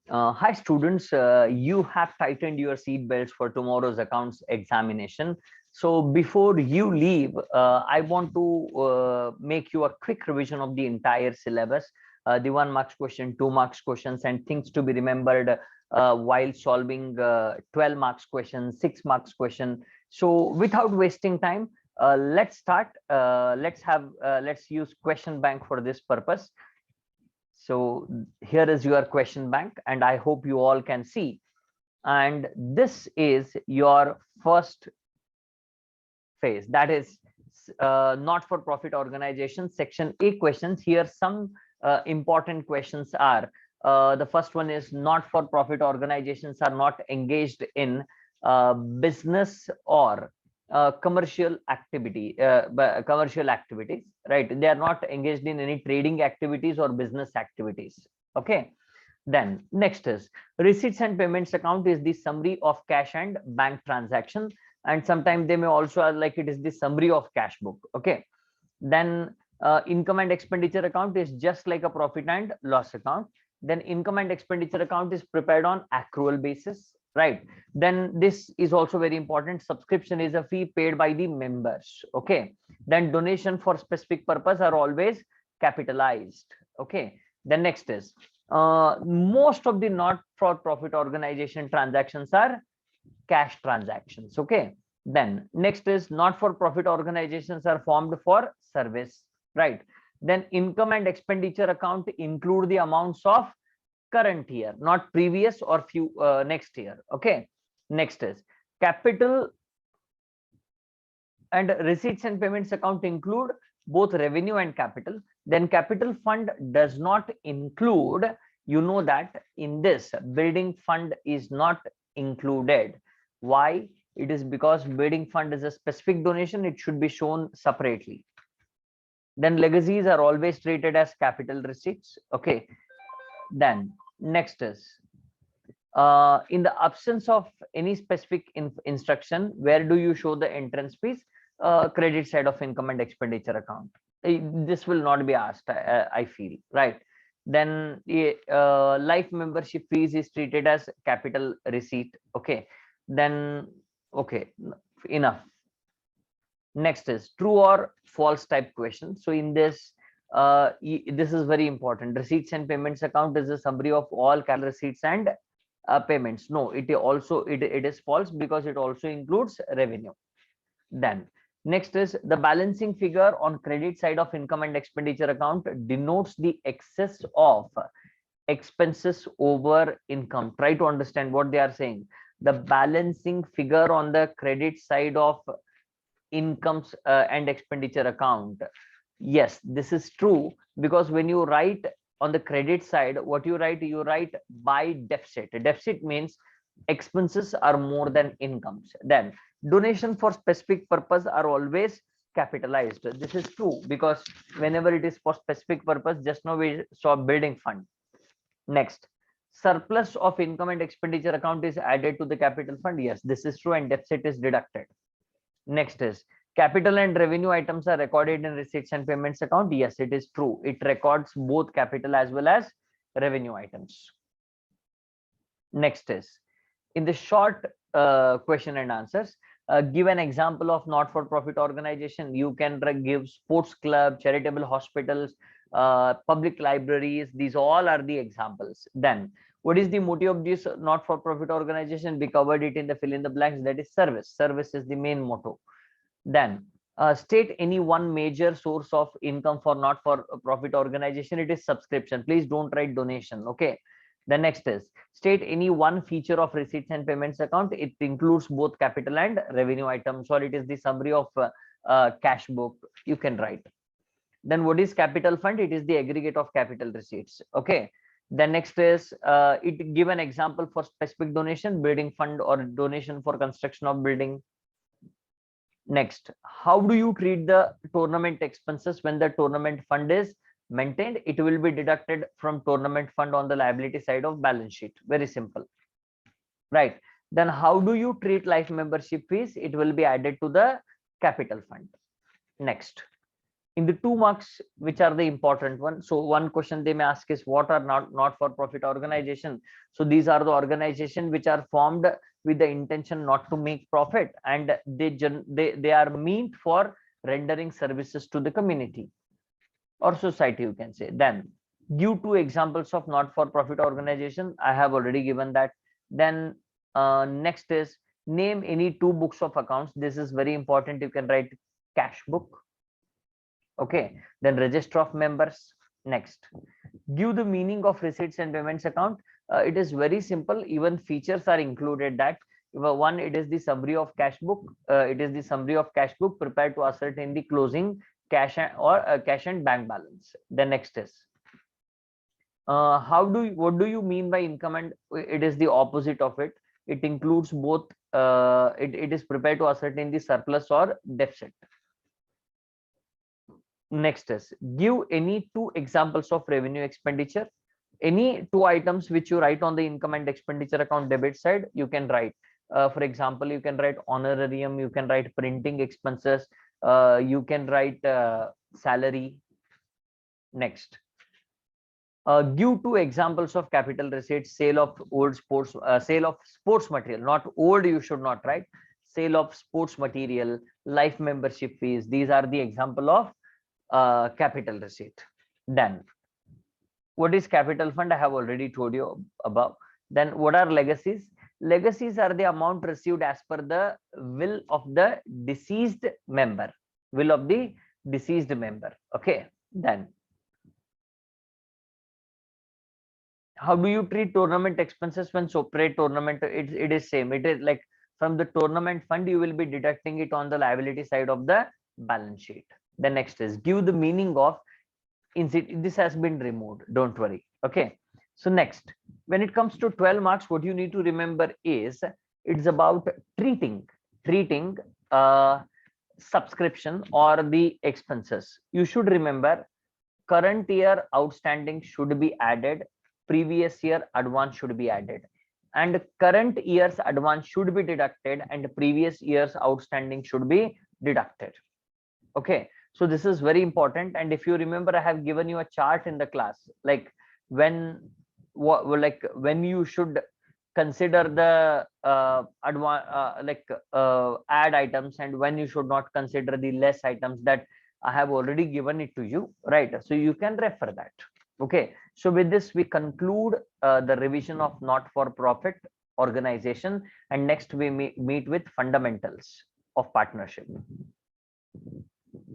Hi students, you have tightened your seat belts for tomorrow's accounts examination. So before you leave, I want to make you a quick revision of the entire syllabus, the 1 marks question, 2 marks questions, and things to be remembered while solving 12 marks question, 6 marks question. So without wasting time, let's start. Let's use question bank for this purpose. So here is your question bank, and I hope you all can see. And this is your first phase, that is not for profit organization, section A questions. Here some important questions are, the first one is, not for profit organizations are not engaged in business or commercial activities, right? They are not engaged in any trading activities or business activities. Okay. Then next is, receipts and payments account is the summary of cash and bank transaction, and sometimes they may also are like it is the summary of cash book. Okay. Then income and expenditure account is just like a profit and loss account. Then income and expenditure account is prepared on accrual basis, right? Then this is also very important, subscription is a fee paid by the members. Okay. Then donation for specific purpose are always capitalized. Okay. Then next is, most of the not for profit organization transactions are cash transactions. Okay. Then next is, not for profit organizations are formed for service, right? Then income and expenditure account include the amounts of current year, not previous or few next year. Okay. Next is, capital and receipts and payments account include both revenue and capital. Then capital fund does not include, you know that in this building fund is not included. Why? It is because building fund is a specific donation, it should be shown separately. Then legacies are always treated as capital receipts. Okay. Then next is, in the absence of any specific instruction, where do you show the entrance fees? Credit side of income and expenditure account. This will not be asked, I feel, right? Then life membership fees is treated as capital receipt. Okay. Then okay, enough. Next is true or false type question. So in this, this is very important. Receipts and payments account is a summary of all capital receipts and payments. No, it also it is false, because it also includes revenue. Then next is, the balancing figure on credit side of income and expenditure account denotes the excess of expenses over income. Try to understand what they are saying. The balancing figure on the credit side of incomes and expenditure account, yes, this is true, because when you write on the credit side, what you write by deficit. Deficit means expenses are more than incomes. Then donation for specific purpose are always capitalized. This is true, because whenever it is for specific purpose, just now we saw building fund. Next, surplus of income and expenditure account is added to the capital fund. Yes, this is true, and deficit is deducted. Next is, capital and revenue items are recorded in receipts and payments account. Yes, it is true. It records both capital as well as revenue items. Next is, in the short question and answers, give an example of not-for-profit organization. You can give sports club, charitable hospitals, public libraries. These all are the examples. Then what is the motive of this not-for-profit organization? We covered it in the fill in the blanks, that is service. Service is the main motto. Then state any one major source of income for not-for-profit organization. It is subscription. Please don't write donation. Okay. The next is, state any one feature of receipts and payments account. It includes both capital and revenue items, or it is the summary of cash book. You can write. Then what is capital fund? It is the aggregate of capital receipts. Okay. The next is, it give an example for specific donation, building fund or donation for construction of building. Next, how do you treat the tournament expenses when the tournament fund is maintained? It will be deducted from tournament fund on the liability side of balance sheet. Very simple, right? Then how do you treat life membership fees? It will be added to the capital fund. Next, In the 2 marks, which are the important ones, so one question they may ask is what are not for profit organization. So these are the organization which are formed with the intention not to make profit, and they are meant for rendering services to the community or society, you can say. Then give 2 examples of not for profit organization. I have already given that. Then next is name any 2 books of accounts. This is very important. You can write cash book. Okay, then register of members. Next, give the meaning of receipts and payments account. It is very simple. Even features are included. That one, it is the summary of cash book. It is the summary of cash book prepared to ascertain the closing cash or cash and bank balance. The next is what do you mean by income? And it is the opposite of it. It includes both. It is prepared to ascertain the surplus or deficit. Next is give any 2 examples of revenue expenditure. Any 2 items which you write on the income and expenditure account debit side, you can write. For example, you can write honorarium, you can write printing expenses, you can write salary. Next, give 2 examples of capital receipts. Sale of sale of sports material. Not old, you should not write. Sale of sports material, life membership fees. These are the example of capital receipt. Then what is capital fund? I have already told you above. Then what are legacies? Legacies are the amount received as per the will of the deceased member. Will of the deceased member. Okay. Then how do you treat tournament expenses when separate tournament? It is same. It is like from the tournament fund, you will be deducting it on the liability side of the balance sheet. The next is give the meaning of this has been removed. Don't worry. Okay. So next, when it comes to 12 marks, what you need to remember is it's about treating subscription or the expenses. You should remember current year outstanding should be added, previous year advance should be added, and current year's advance should be deducted and previous year's outstanding should be deducted. Okay, so this is very important. And if you remember, I have given you a chart in the class, like when you should consider the add items and when you should not consider the less items. That I have already given it to you, right? So you can refer that. Okay, so with this we conclude the revision of not for profit organization, and next we meet with fundamentals of partnership.